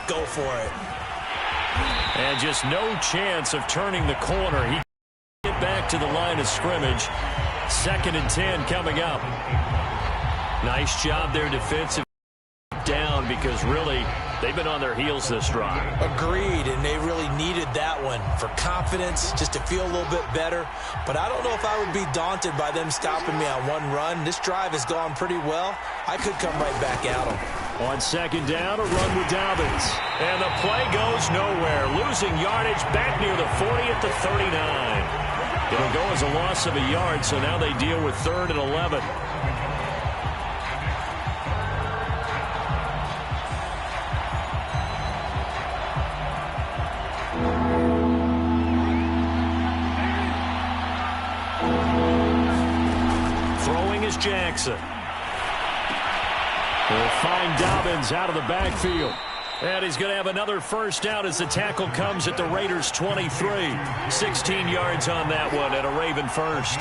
go for it. And just no chance of turning the corner. He get back to the line of scrimmage. 2nd and 10 coming up. Nice job there defensive down, because really they've been on their heels this drive. Agreed, and they really needed that one for confidence, just to feel a little bit better. But I don't know if I would be daunted by them stopping me on one run. This drive has gone pretty well. I could come right back at them. On 2nd down, a run with Dobbins. And the play goes nowhere. Losing yardage back near the 40 at the 39. It'll go as a loss of a yard, so now they deal with 3rd and 11. Throwing is Jackson. We'll find Dobbins out of the backfield. And he's going to have another first down as the tackle comes at the Raiders' 23. 16 yards on that one and a Raven first.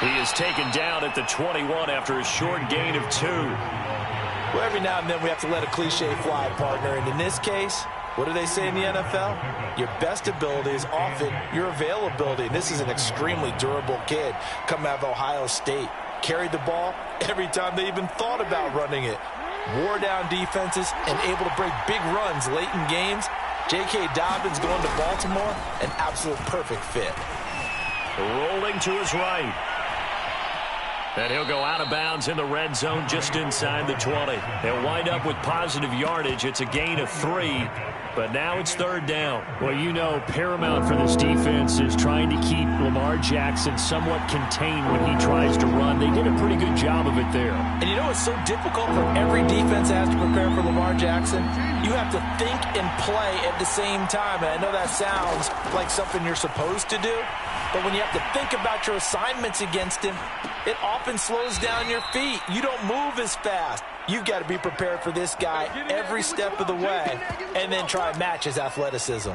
He is taken down at the 21 after a short gain of 2. Well, every now and then we have to let a cliche fly, partner. And in this case, what do they say in the NFL? Your best ability is often your availability. And this is an extremely durable kid coming out of Ohio State. Carried the ball every time they even thought about running it. Wore down defenses and able to break big runs late in games. J.K. Dobbins going to Baltimore, an absolute perfect fit. Rolling to his right. And he'll go out of bounds in the red zone just inside the 20. They'll wind up with positive yardage. It's a gain of 3, but now it's 3rd down. Well, you know, paramount for this defense is trying to keep Lamar Jackson somewhat contained when he tries to run. They did a pretty good job of it there. And you know it's so difficult for every defense has to prepare for Lamar Jackson? You have to think and play at the same time. And I know that sounds like something you're supposed to do, but when you have to think about your assignments against him, it often slows down your feet. You don't move as fast. You've got to be prepared for this guy every step of the way and then try and match his athleticism.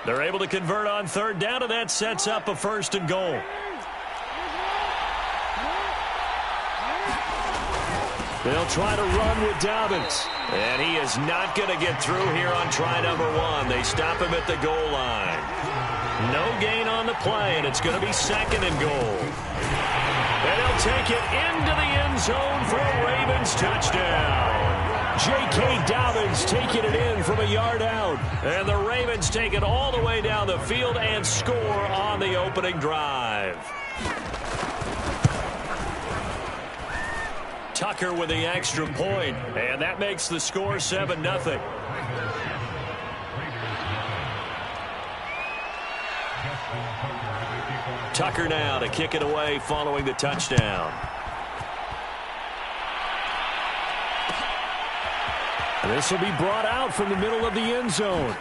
They're able to convert on 3rd down, and that sets up a 1st and goal. They'll try to run with Dobbins. And he is not going to get through here on try number 1. They stop him at the goal line. No gain on the play, and it's going to be 2nd and goal. And he'll take it into the end zone for a Ravens touchdown. J.K. Dobbins taking it in from a yard out. And the Ravens take it all the way down the field and score on the opening drive. Tucker with the extra point, and that makes the score 7-0. Tucker now to kick it away following the touchdown. And this will be brought out from the middle of the end zone.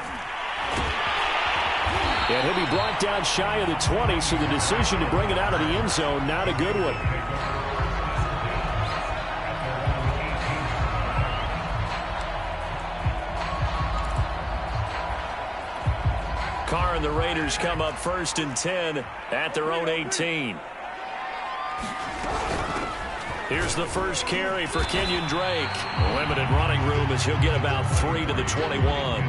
And he'll be brought down shy of the 20, so the decision to bring it out of the end zone, not a good one. Carr and the Raiders come up 1st and 10 at their own 18. Here's the first carry for Kenyon Drake. Limited running room as he'll get about 3 to the 21.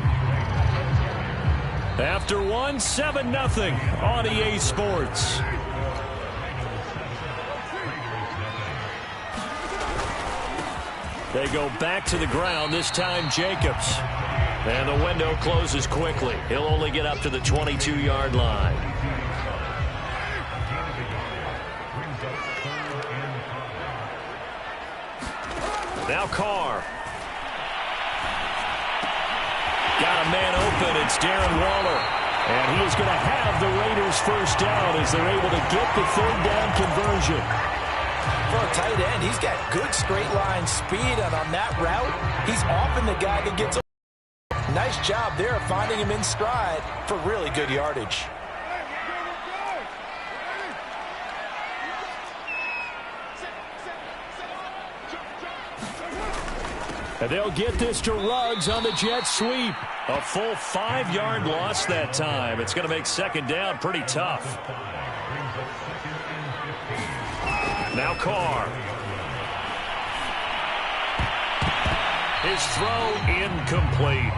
After 1, 7-0 on EA Sports. They go back to the ground, this time Jacobs. And the window closes quickly. He'll only get up to the 22-yard line. Now Carr. Got a man open. It's Darren Waller. And he is going to have the Raiders first down as they're able to get the 3rd down conversion. For a tight end, he's got good straight line speed, and on that route, he's often the guy that gets. Nice job there finding him in stride for really good yardage. And they'll get this to Ruggs on the jet sweep. A full 5-yard loss that time. It's going to make 2nd down pretty tough. Now Carr. His throw incomplete.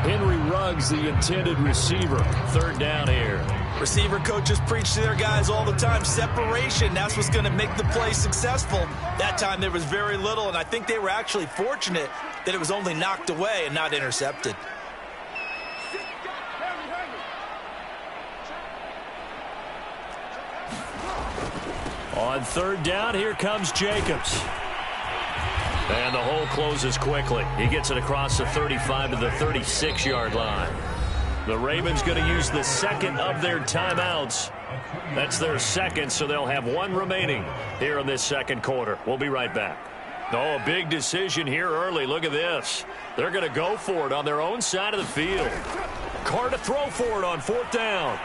Henry Ruggs, the intended receiver. Third down here. Receiver coaches preach to their guys all the time. Separation, that's what's going to make the play successful. That time there was very little, and I think they were actually fortunate that it was only knocked away and not intercepted. On third down, here comes Jacobs. And the hole closes quickly. He gets it across the 35 to the 36-yard line. The Ravens going to use the second of their timeouts. That's their second, so they'll have one remaining here in this second quarter. We'll be right back. Oh, a big decision here early. Look at this. They're going to go for it on their own side of the field. Carr to throw for it on fourth down.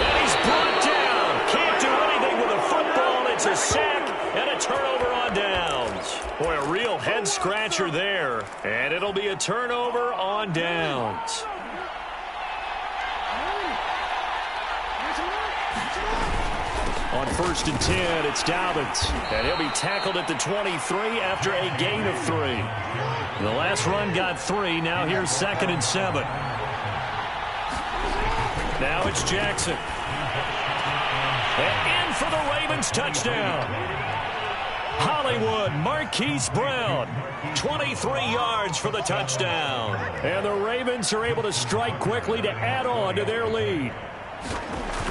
And he's brought down. Can't do anything with a football. It's a sack and a turnover on downs. Boy, a real head-scratcher there. And it'll be a turnover on downs. On 1st and 10, it's Dobbins. And he'll be tackled at the 23 after a gain of 3. The last run got 3. Now here's 2nd and 7. Now it's Jackson. And in for the Ravens touchdown. Hollywood, Marquise Brown. 23 yards for the touchdown. And the Ravens are able to strike quickly to add on to their lead.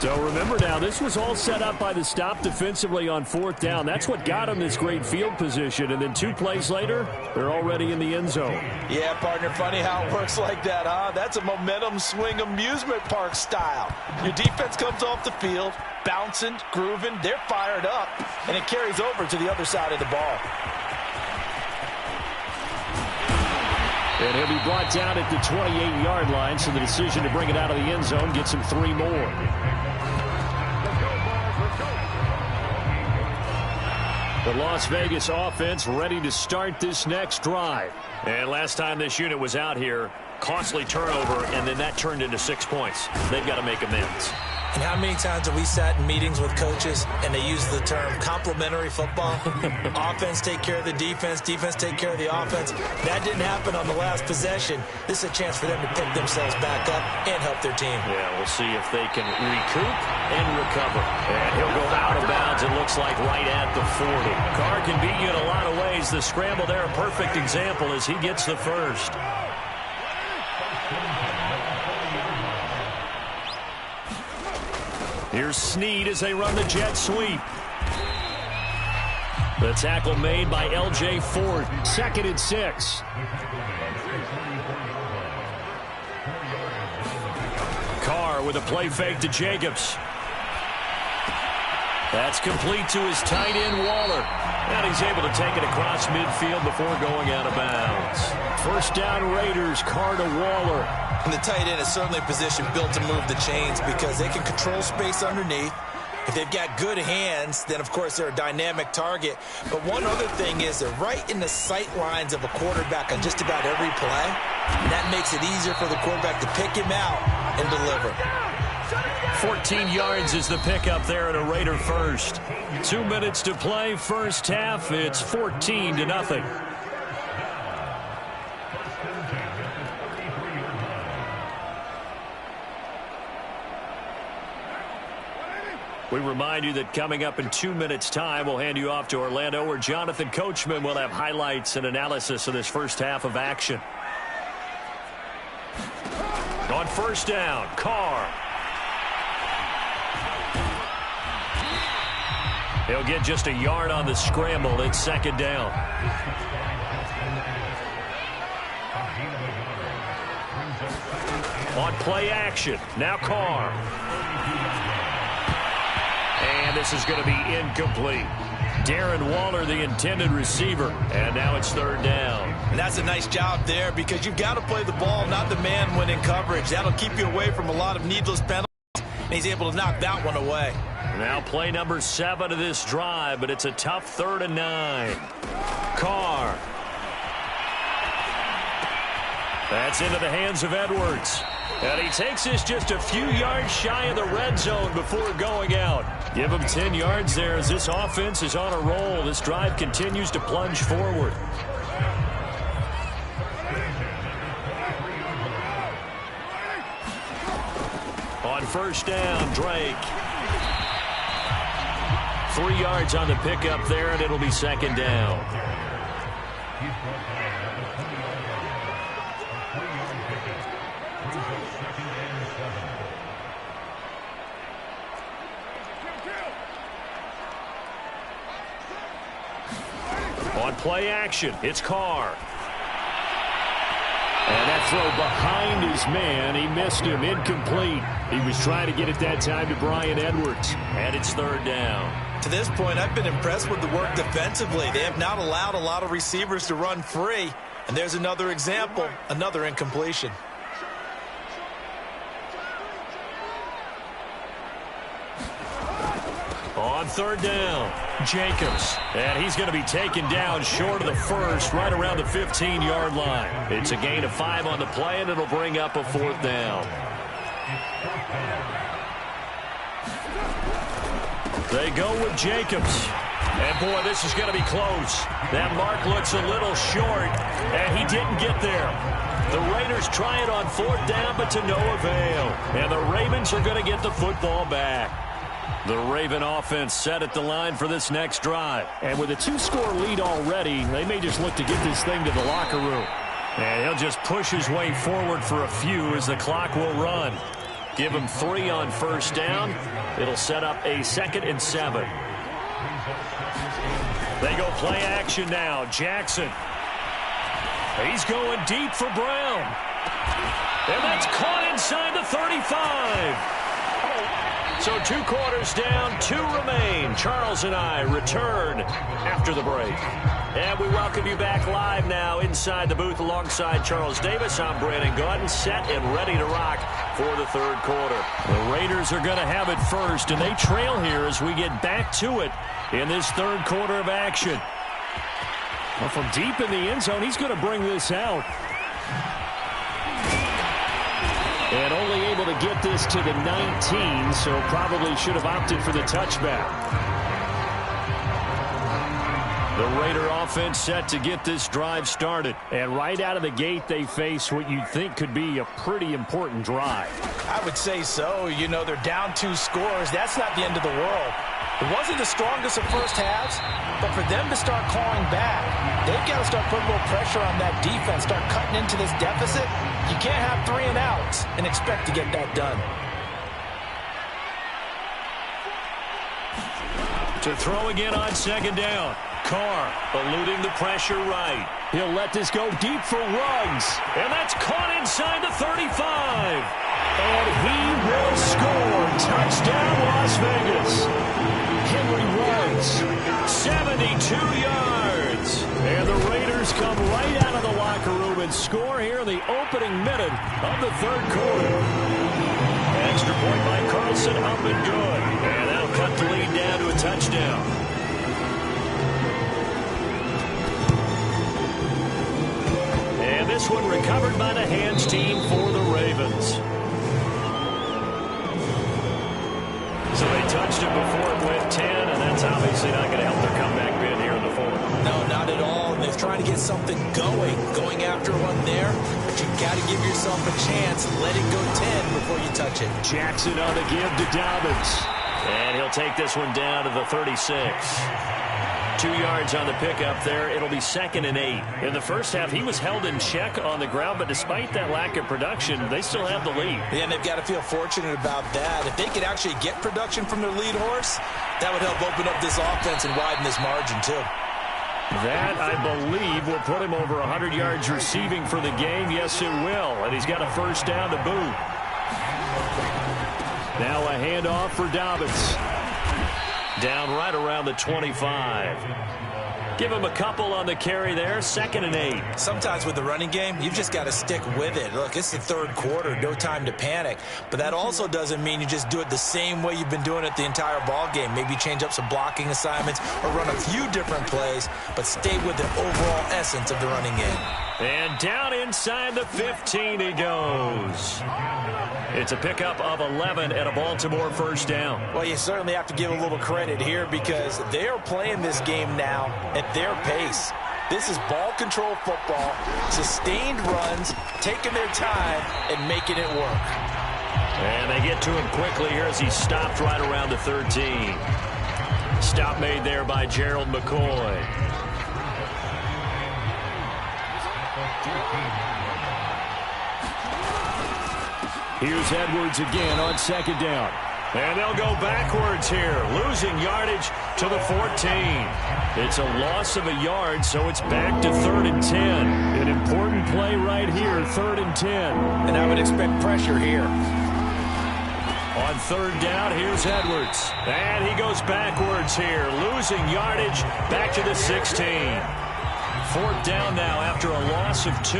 So remember now, this was all set up by the stop defensively on 4th down. That's what got them this great field position. And then 2 plays later, they're already in the end zone. Yeah, partner, funny how it works like that, huh? That's a momentum swing amusement park style. Your defense comes off the field, bouncing, grooving, they're fired up, and it carries over to the other side of the ball. And he'll be brought down at the 28-yard line, so the decision to bring it out of the end zone gets him 3 more. The Las Vegas offense ready to start this next drive. And last time this unit was out here, costly turnover, and then that turned into 6 points. They've got to make amends. And how many times have we sat in meetings with coaches and they use the term complementary football? Offense take care of the defense, defense take care of the offense. That didn't happen on the last possession. This is a chance for them to pick themselves back up and help their team. Yeah, we'll see if they can recoup and recover. And he'll go out of bounds, it looks like, right at the 40. Carr can beat you in a lot of ways. The scramble there, a perfect example as he gets the first. Here's Snead as they run the jet sweep. The tackle made by L.J. Ford. 2nd and 6. Carr with a play fake to Jacobs. That's complete to his tight end, Waller. And he's able to take it across midfield before going out of bounds. First down, Raiders. Carr to Waller. And the tight end is certainly a position built to move the chains because they can control space underneath. If they've got good hands, then, of course, they're a dynamic target. But one other thing is they're right in the sight lines of a quarterback on just about every play. And that makes it easier for the quarterback to pick him out and deliver. 14 yards is the pickup there at a Raider first. 2 minutes to play, first half. It's 14-0. We remind you that coming up in 2 minutes' time, we'll hand you off to Orlando, where Jonathan Coachman will have highlights and analysis of this first half of action. On first down, Carr. He'll get just a yard on the scramble. It's 2nd down. On play action, now Carr. And this is going to be incomplete. Darren Waller, the intended receiver. And now it's 3rd down. And that's a nice job there because you've got to play the ball, not the man when in coverage. That'll keep you away from a lot of needless penalties. And he's able to knock that one away. Now play number 7 of this drive, but it's a tough 3rd and 9. Carr. That's into the hands of Edwards. And he takes this just a few yards shy of the red zone before going out. Give him 10 yards there as this offense is on a roll. This drive continues to plunge forward. On first down, Drake. 3 yards on the pickup there, and it'll be second down. On play action, it's Carr. And that throw behind his man, he missed him, incomplete. He was trying to get it that time to Bryan Edwards. And it's third down. To this point, I've been impressed with the work defensively. They have not allowed a lot of receivers to run free. And there's another example, another incompletion. On third down, Jacobs. And he's going to be taken down short of the first, right around the 15-yard line. It's a gain of 5 on the play, and it'll bring up a fourth down. They go with Jacobs. And, boy, this is going to be close. That mark looks a little short, and he didn't get there. The Raiders try it on fourth down, but to no avail. And the Ravens are going to get the football back. The Raven offense set at the line for this next drive. And with a 2-score lead already, they may just look to get this thing to the locker room. And he'll just push his way forward for a few as the clock will run. Give him 3 on first down. It'll set up a 2nd and 7. They go play action now. Jackson. He's going deep for Brown. And that's caught inside the 35. So 2 quarters down, 2 remain. Charles and I return after the break. And we welcome you back live now inside the booth alongside Charles Davis. I'm Brandon Gaudin, set and ready to rock for the third quarter. The Raiders are going to have it first, and they trail here as we get back to it in this third quarter of action. Well, from deep in the end zone, he's going to bring this out. And only able to get this to the 19, so probably should have opted for the touchback. The Raider offense set to get this drive started. And right out of the gate, they face what you'd think could be a pretty important drive. I would say so. You know, they're down 2 scores. That's not the end of the world. It wasn't the strongest of first halves, but for them to start clawing back, they've got to start putting a little pressure on that defense, start cutting into this deficit. You can't have 3 and outs and expect to get that done. To throw again on second down. Carr eluding the pressure right. He'll let this go deep for Ruggs. And that's caught inside the 35. And he will score. Touchdown, Las Vegas. Henry Ruggs, 72 yards. And the Raiders come right out of the locker room and score here in the opening minute of the third quarter. Extra point by Carlson, up and good. And that'll cut the lead down to a touchdown. And this one recovered by the hands team for the Ravens. So they touched it before it went 10, and that's obviously not going to help their comeback bid here in the fourth. No, not at all. And they're trying to get something going after one there. But you've got to give yourself a chance. Let it go 10 before you touch it. Jackson on the give to Dobbins. And he'll take this one down to the 36. 2 yards on the pickup there. It'll be 2nd and 8. In the first half, he was held in check on the ground, but despite that lack of production, they still have the lead. Yeah, and they've got to feel fortunate about that. If they could actually get production from their lead horse, that would help open up this offense and widen this margin, too. That, I believe, will put him over 100 yards receiving for the game. Yes, it will. And he's got a first down to boot. Now a handoff for Dobbins. Down right around the 25. Give him a couple on the carry there. 2nd and 8. Sometimes with the running game, you've just got to stick with it. Look, it's the third quarter. No time to panic. But that also doesn't mean you just do it the same way you've been doing it the entire ball game. Maybe change up some blocking assignments or run a few different plays, but stay with the overall essence of the running game. And down inside the 15 he goes. It's a pickup of 11 and a Baltimore first down. Well, you certainly have to give a little credit here because they are playing this game now at their pace. This is ball control football, sustained runs, taking their time and making it work. And they get to him quickly here as he stopped right around the 13. Stop made there by Gerald McCoy. Here's Edwards again on second down. And they'll go backwards here, losing yardage to the 14. It's a loss of a yard, so it's back to 3rd and 10. An important play right here, 3rd and 10. And I would expect pressure here. On 3rd down, here's Edwards. And he goes backwards here, losing yardage back to the 16. 4th down now after a loss of 2.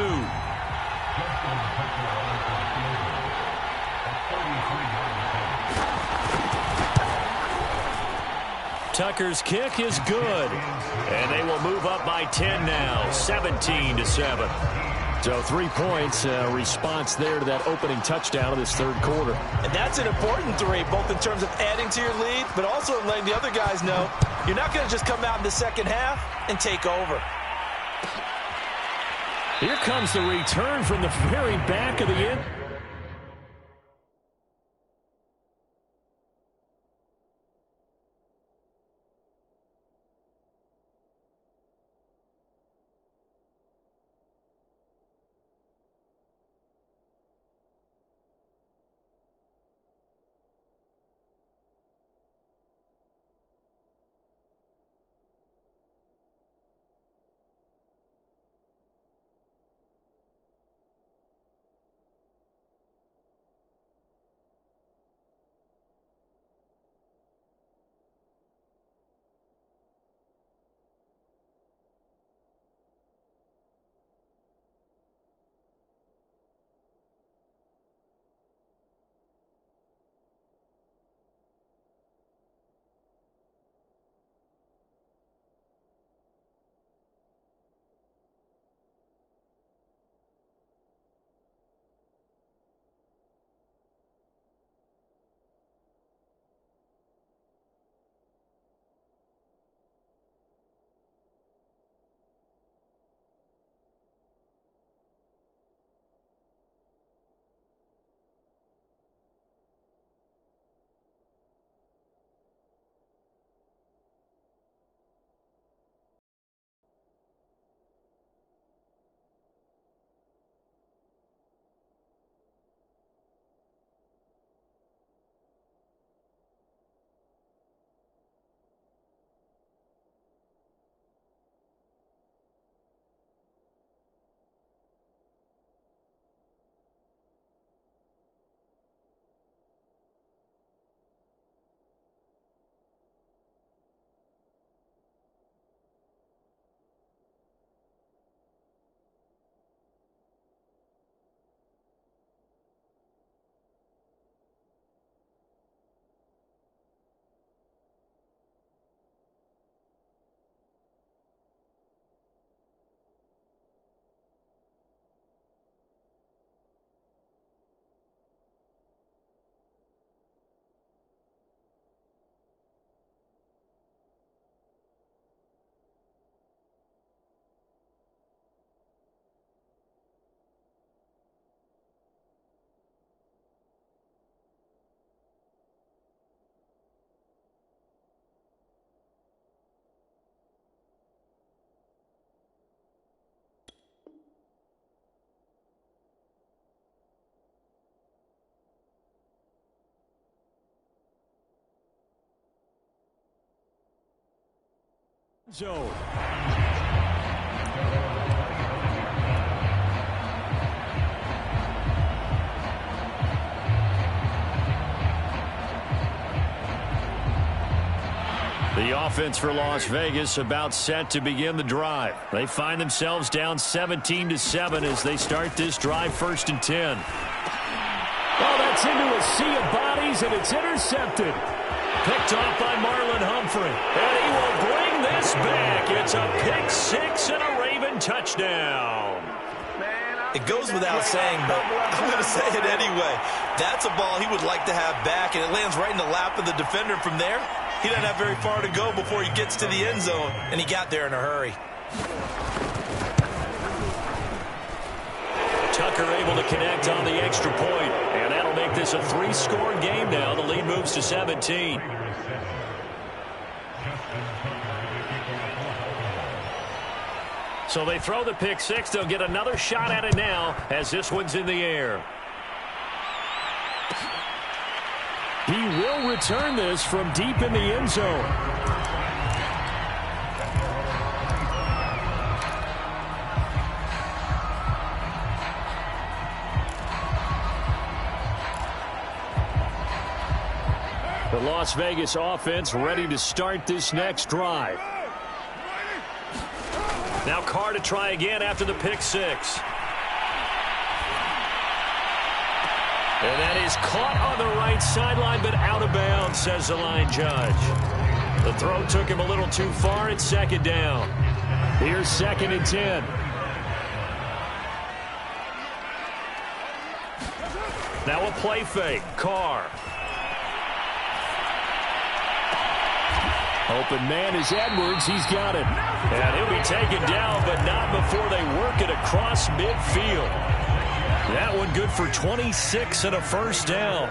Tucker's kick is good. And they will move up by 10 now, 17-7. So 3 points, response there to that opening touchdown of this third quarter. And that's an important 3, both in terms of adding to your lead, but also letting the other guys know you're not going to just come out in the second half and take over. Here comes the return from the very back of the end. Zone. The offense for Las Vegas about set to begin the drive. They find themselves down 17-7 as they start this drive 1st and 10. Oh, that's into a sea of bodies, and it's intercepted. Picked off by Marlon Humphrey. And he will bring this back. It's a pick 6 and a Raven touchdown. It goes without saying, but I'm going to say it anyway. That's a ball he would like to have back, and it lands right in the lap of the defender. From there, he doesn't have very far to go before he gets to the end zone, and he got there in a hurry. Tucker able to connect on the extra point, and that'll make this a 3-score game now. The lead moves to 17. So they throw the pick six. They'll get another shot at it now as this one's in the air. He will return this from deep in the end zone. The Las Vegas offense ready to start this next drive. Now Carr to try again after the pick six. And that is caught on the right sideline, but out of bounds, says the line judge. The throw took him a little too far. It's second down. Here's 2nd and 10. Now a play fake. Carr. Open man is Edwards. He's got it. And he'll be taken down, but not before they work it across midfield. That one good for 26 and a first down.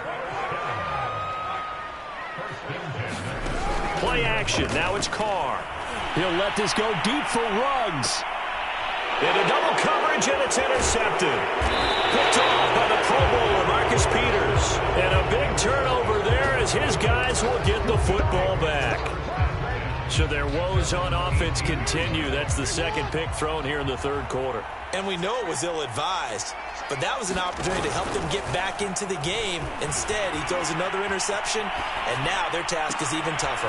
Play action. Now it's Carr. He'll let this go deep for Ruggs. Into double coverage, and it's intercepted. Picked off by the Pro Bowler, Marcus Peters. And a big turnover there as his guys will get the football back. So their woes on offense continue. That's the second pick thrown here in the third quarter. And we know it was ill-advised, but that was an opportunity to help them get back into the game. Instead, he throws another interception, and now their task is even tougher.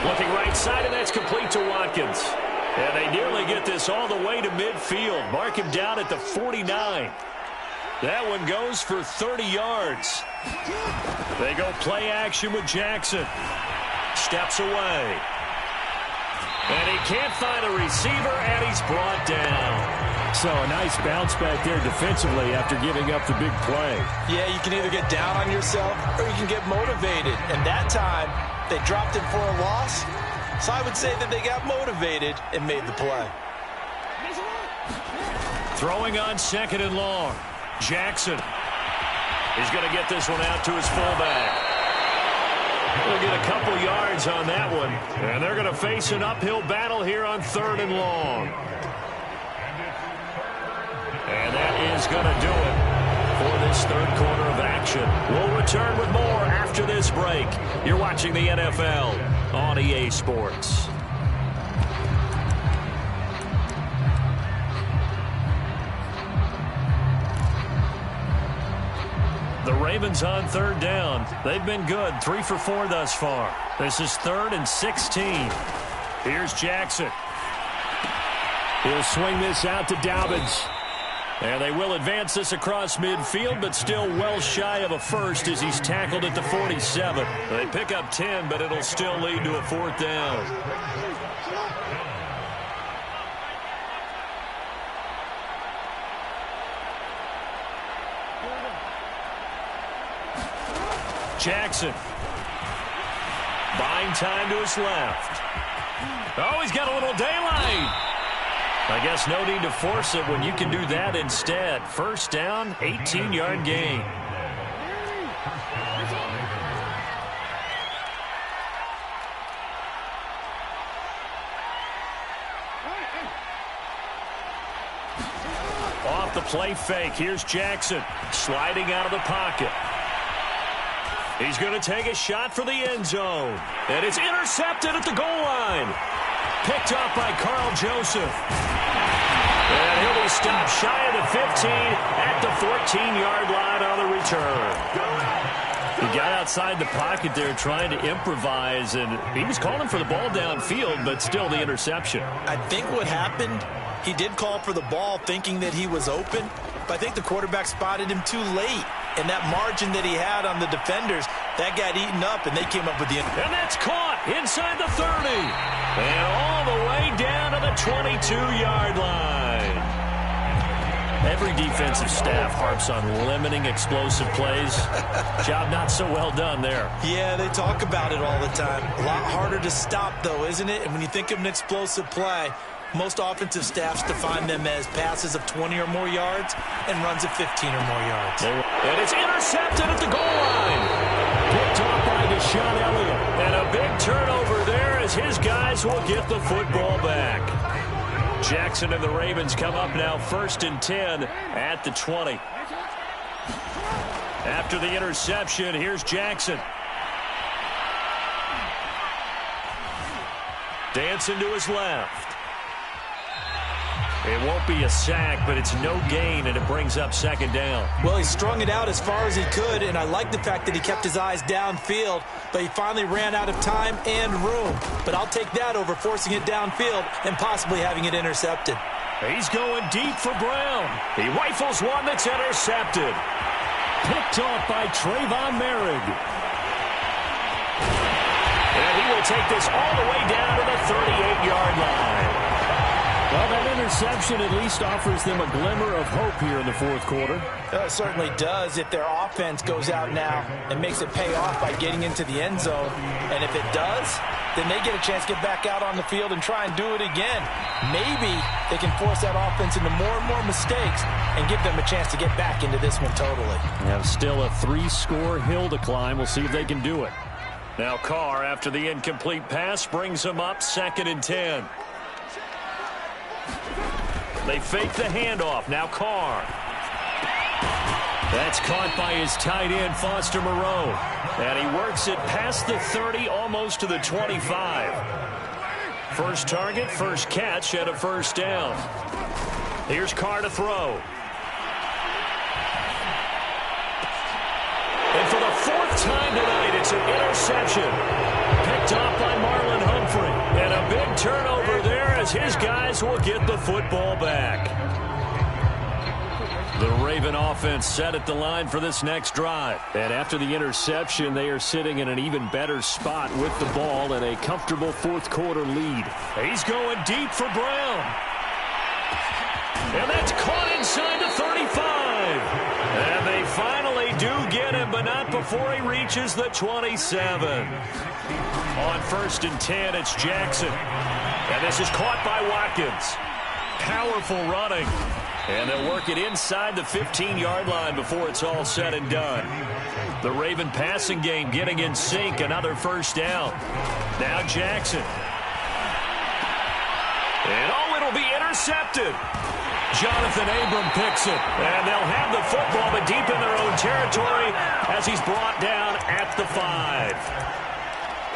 Looking right side, and that's complete to Watkins. And they nearly get this all the way to midfield. Mark him down at the 49. That one goes for 30 yards. They go play action with Jackson. Steps away. And he can't find a receiver, and he's brought down. So a nice bounce back there defensively after giving up the big play. Yeah, you can either get down on yourself or you can get motivated. And that time, they dropped it for a loss. So I would say that they got motivated and made the play. Throwing on 2nd and long. Jackson. He's going to get this one out to his fullback. We'll get a couple yards on that one. And they're going to face an uphill battle here on 3rd and long. And that is going to do it for this third quarter of action. We'll return with more after this break. You're watching the NFL on EA Sports. The Ravens on 3rd down. They've been good, 3 for 4 thus far. This is 3rd and 16. Here's Jackson. He'll swing this out to Dobbins. And they will advance this across midfield, but still well shy of a first as he's tackled at the 47. They pick up 10, but it'll still lead to a 4th down. Jackson. Buying time to his left. Oh, he's got a little daylight. I guess no need to force it when you can do that instead. 1st down, 18-yard gain. Off the play fake. Here's Jackson sliding out of the pocket. He's going to take a shot for the end zone. And it's intercepted at the goal line. Picked off by Carl Joseph. And he'll be stopped shy of the 15 at the 14-yard line on the return. He got outside the pocket there trying to improvise, and he was calling for the ball downfield, but still the interception. I think what happened, he did call for the ball thinking that he was open, but I think the quarterback spotted him too late. And that margin that he had on the defenders, that got eaten up, and they came up with the... And that's caught inside the 30. And all the way down to the 22-yard line. Every defensive staff harps on limiting explosive plays. Job not so well done there. Yeah, they talk about it all the time. A lot harder to stop, though, isn't it? And when you think of an explosive play, most offensive staffs define them as passes of 20 or more yards and runs of 15 or more yards. And it's intercepted at the goal line. Picked off by Deshaun Elliott. And a big turnover there as his guys will get the football back. Jackson and the Ravens come up now 1st and 10 at the 20. After the interception, here's Jackson. Dancing to his left. It won't be a sack, but it's no gain, and it brings up 2nd down. Well, he strung it out as far as he could, and I like the fact that he kept his eyes downfield, but he finally ran out of time and room. But I'll take that over forcing it downfield and possibly having it intercepted. He's going deep for Brown. He rifles one that's intercepted. Picked off by Trayvon Merrick. And he will take this all the way down to the 38-yard line. Well, that interception at least offers them a glimmer of hope here in the 4th quarter. It certainly does if their offense goes out now and makes it pay off by getting into the end zone. And if it does, then they get a chance to get back out on the field and try and do it again. Maybe they can force that offense into more and more mistakes and give them a chance to get back into this one totally. They have still a 3-score hill to climb. We'll see if they can do it. Now Carr, after the incomplete pass, brings them up 2nd and 10. They fake the handoff. Now Carr. That's caught by his tight end, Foster Moreau. And he works it past the 30, almost to the 25. First target, first catch, and a 1st down. Here's Carr to throw. And for the 4th time tonight, it's an interception. Picked off by Marlon Humphrey. And a big turnover there as his guys will get the football back. The Raven offense set at the line for this next drive. And after the interception, they are sitting in an even better spot with the ball and a comfortable 4th quarter lead. He's going deep for Brown. And that's caught inside the 35. And they finally do get him, but not before he reaches the 27. On 1st and 10, it's Jackson. And this is caught by Watkins. Powerful running. And they'll work it inside the 15-yard line before it's all said and done. The Raven passing game getting in sync. Another 1st down. Now Jackson. And it'll be intercepted. Jonathan Abram picks it. And they'll have the football, but deep in their own territory as he's brought down at the 5.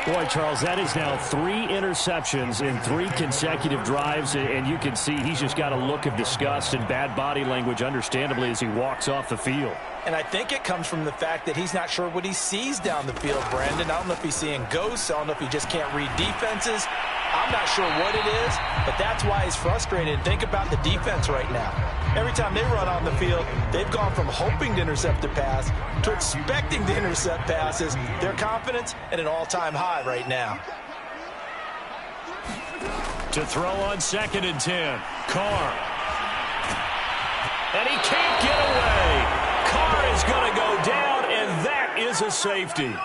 Boy, Charles, that is now 3 interceptions in 3 consecutive drives, and you can see he's just got a look of disgust and bad body language, understandably, as he walks off the field. And I think it comes from the fact that he's not sure what he sees down the field, Brandon. I don't know if he's seeing ghosts. I don't know if he just can't read defenses. I'm not sure what it is, but that's why he's frustrated. Think about the defense right now. Every time they run on the field, they've gone from hoping to intercept a pass to expecting to intercept passes. Their confidence at an all-time high right now. To throw on 2nd and 10. Carr. And he can't get away. Carr is going to go down, and that is a safety.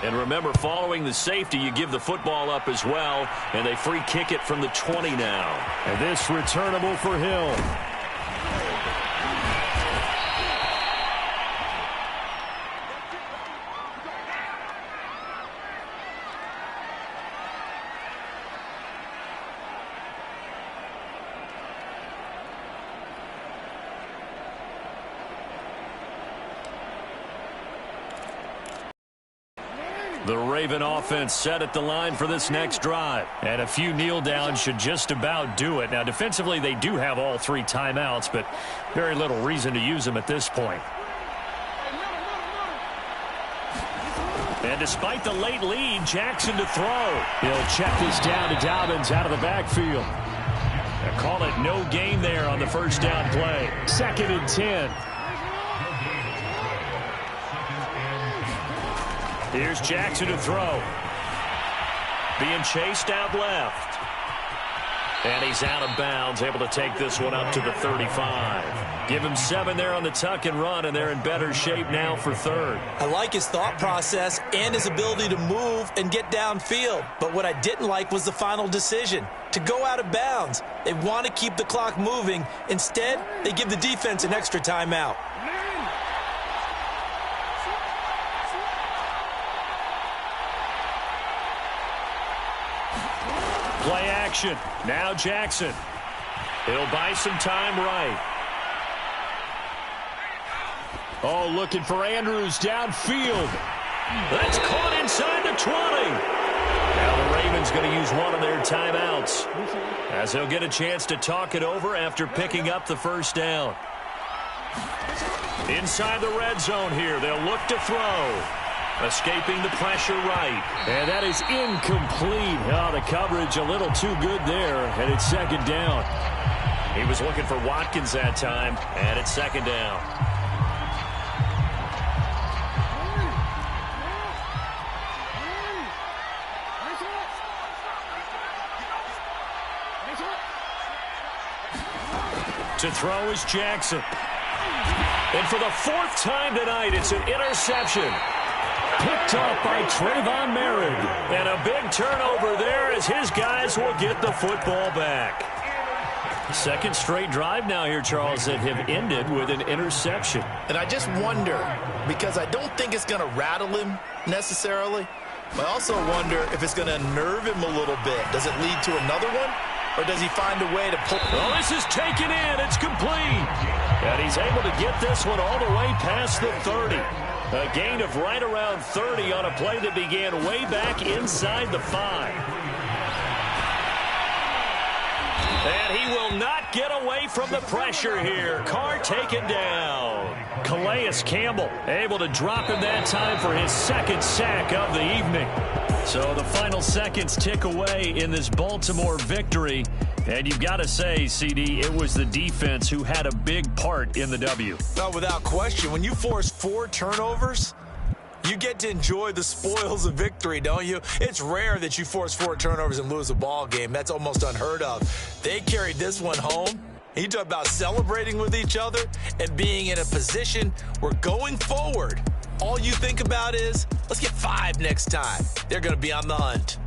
And remember, following the safety, you give the football up as well, and they free kick it from the 20 now. And this returnable for Hill. The Raven offense set at the line for this next drive. And a few kneel downs should just about do it. Now, defensively, they do have all 3 timeouts, but very little reason to use them at this point. And despite the late lead, Jackson to throw. He'll check this down to Dobbins out of the backfield. They call it no gain there on the 1st down play. 2nd and 10. Here's Jackson to throw. Being chased out left. And he's out of bounds, able to take this one up to the 35. Give him 7 there on the tuck and run, and they're in better shape now for third. I like his thought process and his ability to move and get downfield. But what I didn't like was the final decision, to go out of bounds. They want to keep the clock moving. Instead, they give the defense an extra timeout. Play action. Now Jackson. He'll buy some time right. Oh, looking for Andrews downfield. That's caught inside the 20. Now the Ravens going to use one of their timeouts, as he'll get a chance to talk it over after picking up the first down. Inside the red zone here, they'll look to throw. Escaping the pressure right. And that is incomplete. Oh, the coverage a little too good there, and it's second down. He was looking for Watkins that time, and it's second down. To throw is Jackson. And for the 4th time tonight, it's an interception. Picked up by Trayvon Merritt. And a big turnover there as his guys will get the football back. Second straight drive now here, Charles, that have ended with an interception. And I just wonder, because I don't think it's going to rattle him necessarily, but I also wonder if it's going to nerve him a little bit. Does it lead to another one? Or does he find a way to pull? Oh, this is taken in. It's complete. And he's able to get this one all the way past the 30. A gain of right around 30 on a play that began way back inside the 5. And he will not get away from the pressure here. Carr taken down. Calais Campbell able to drop him that time for his 2nd sack of the evening. So the final seconds tick away in this Baltimore victory. And you've got to say, CD, it was the defense who had a big part in the W. No, without question. When you force 4 turnovers, you get to enjoy the spoils of victory, don't you? It's rare that you force 4 turnovers and lose a ball game. That's almost unheard of. They carried this one home. You talk about celebrating with each other and being in a position where going forward, all you think about is, let's get 5 next time. They're going to be on the hunt.